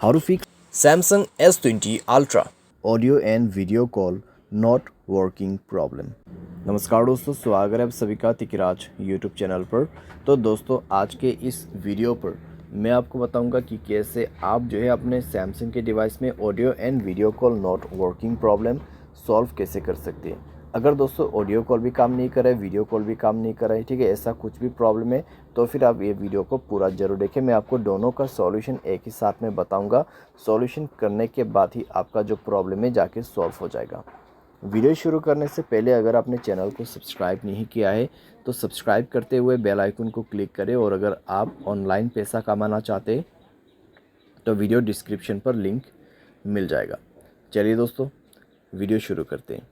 How to fix Samsung S20 Ultra audio and video call not working problem। नमस्कार दोस्तों, स्वागत है आप सभी का तिकराज यूट्यूब चैनल पर। तो दोस्तों, आज के इस वीडियो पर मैं आपको बताऊंगा कि कैसे आप जो है अपने सैमसंग के डिवाइस में audio and video call not working problem solve कैसे कर सकते हैं। अगर दोस्तों ऑडियो कॉल भी काम नहीं कर रहा है, वीडियो कॉल भी काम नहीं कर रहा है, ठीक है, ऐसा कुछ भी प्रॉब्लम है तो फिर आप ये वीडियो को पूरा ज़रूर देखें। मैं आपको दोनों का सॉल्यूशन एक ही साथ में बताऊंगा। सॉल्यूशन करने के बाद ही आपका जो प्रॉब्लम है जाके सॉल्व हो जाएगा। वीडियो शुरू करने से पहले अगर आपने चैनल को सब्सक्राइब नहीं किया है तो सब्सक्राइब करते हुए बेल आइकन को क्लिक करें, और अगर आप ऑनलाइन पैसा कमाना चाहते हैं तो वीडियो डिस्क्रिप्शन पर लिंक मिल जाएगा। चलिए दोस्तों, वीडियो शुरू करते हैं।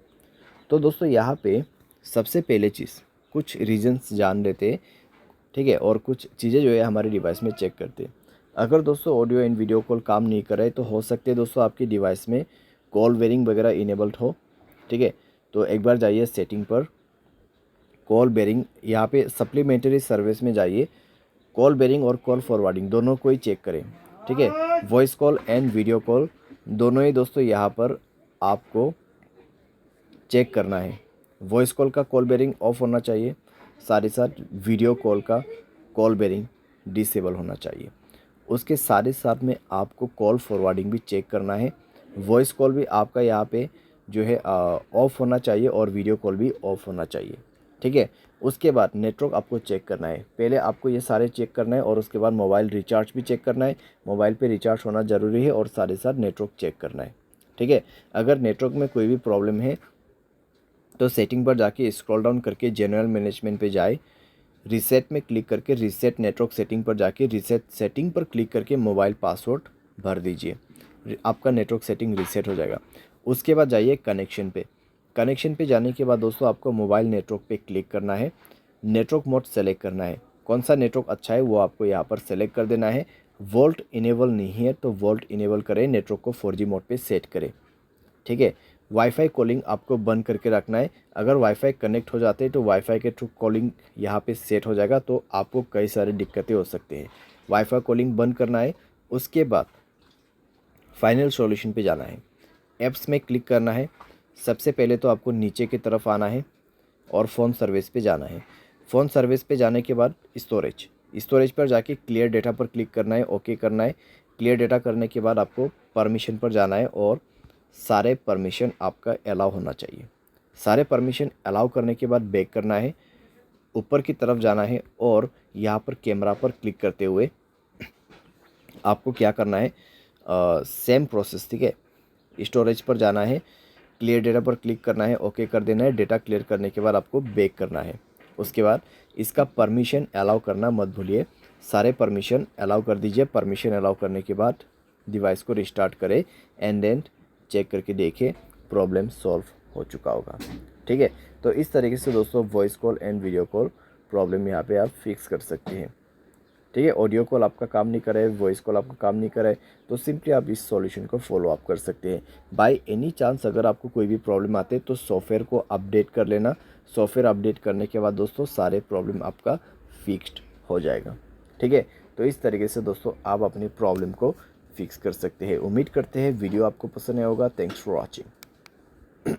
तो दोस्तों, यहाँ पे सबसे पहले चीज़ कुछ रीजंस जान लेते हैं, ठीक है, और कुछ चीज़ें जो है हमारे डिवाइस में चेक करते हैं। अगर दोस्तों ऑडियो एंड वीडियो कॉल काम नहीं कर रहे तो हो सकते हैं दोस्तों आपकी डिवाइस में कॉल बेरिंग वगैरह इनेबल्ड हो, ठीक है। तो एक बार जाइए सेटिंग पर, कॉल बेरिंग, यहाँ पे सप्लीमेंट्री सर्विस में जाइए, कॉल बेरिंग और कॉल फॉरवर्डिंग दोनों को ही चेक करें, ठीक है। Voice call and video call दोनों ही दोस्तों यहाँ पर आपको चेक करना है। वॉइस कॉल का कॉल बेरिंग ऑफ होना चाहिए, साथ ही साथ वीडियो कॉल का कॉल बेरिंग डिसेबल होना चाहिए। उसके साथ ही साथ में आपको कॉल फॉरवर्डिंग भी चेक करना है। वॉइस कॉल भी आपका यहाँ पे जो है ऑफ होना चाहिए और वीडियो कॉल भी ऑफ होना चाहिए, ठीक है। उसके बाद नेटवर्क आपको चेक करना है। पहले आपको ये सारे चेक करना है और उसके बाद मोबाइल रिचार्ज भी चेक करना है। मोबाइल पे रिचार्ज होना ज़रूरी है और साथ ही साथ नेटवर्क चेक करना है, ठीक है। अगर नेटवर्क में कोई भी प्रॉब्लम है तो सेटिंग पर जाके स्क्रॉल डाउन करके जनरल मैनेजमेंट पे जाए, रीसेट में क्लिक करके रीसेट नेटवर्क सेटिंग पर जाके रीसेट सेटिंग पर क्लिक करके मोबाइल पासवर्ड भर दीजिए, आपका नेटवर्क सेटिंग रीसेट हो जाएगा। उसके बाद जाइए कनेक्शन पे। कनेक्शन पे जाने के बाद दोस्तों आपको मोबाइल नेटवर्क पे क्लिक करना है, नेटवर्क मोड सेलेक्ट करना है। कौन सा नेटवर्क अच्छा है वो आपको यहाँ पर सेलेक्ट कर देना है। वोल्ट इनेबल नहीं है तो वोल्ट इनेबल करें, नेटवर्क को 4G मोड पे सेट करें, ठीक है। वाईफाई कॉलिंग आपको बंद करके रखना है। अगर वाईफाई कनेक्ट हो जाते हैं तो वाईफाई के थ्रू कॉलिंग यहाँ पे सेट हो जाएगा, तो आपको कई सारी दिक्कतें हो सकती हैं। वाईफाई कॉलिंग बंद करना है। उसके बाद फाइनल सॉल्यूशन पे जाना है, ऐप्स में क्लिक करना है। सबसे पहले तो आपको नीचे की तरफ आना है और फ़ोन सर्विस पे जाना है। फ़ोन सर्विस पे जाने के बाद स्टोरेज पर जाके क्लियर डेटा पर क्लिक करना है, ओके करना है। क्लियर डेटा करने के बाद आपको परमिशन पर जाना है और सारे परमिशन आपका अलाउ होना चाहिए। सारे परमिशन अलाउ करने के बाद बैक करना है, ऊपर की तरफ जाना है और यहाँ पर कैमरा पर क्लिक करते हुए आपको क्या करना है, सेम प्रोसेस, ठीक है। स्टोरेज पर जाना है, क्लियर डेटा पर क्लिक करना है, ओके कर देना है। डेटा क्लियर करने के बाद आपको बैक करना है। उसके बाद इसका परमिशन अलाउ करना मत भूलिए, सारे परमिशन अलाउ कर दीजिए। परमिशन अलाउ करने के बाद डिवाइस को रिस्टार्ट करें एंड देन चेक करके देखें प्रॉब्लम सॉल्व हो चुका होगा, ठीक है। तो इस तरीके से दोस्तों voice call and video call problem यहाँ पे आप फिक्स कर सकते हैं, ठीक है। ऑडियो कॉल आपका काम नहीं करे, वॉइस कॉल आपका काम नहीं करे तो सिंपली आप इस सॉल्यूशन को फॉलो अप कर सकते हैं। बाय एनी चांस अगर आपको कोई भी प्रॉब्लम आते है तो सॉफ्टवेयर को अपडेट कर लेना। सॉफ्टवेयर अपडेट करने के बाद दोस्तों सारे प्रॉब्लम आपका फिक्स्ड हो जाएगा, ठीक है। तो इस तरीके से दोस्तों आप अपनी प्रॉब्लम को फिक्स कर सकते हैं। उम्मीद करते हैं वीडियो आपको पसंद आया होगा। Thanks for watching.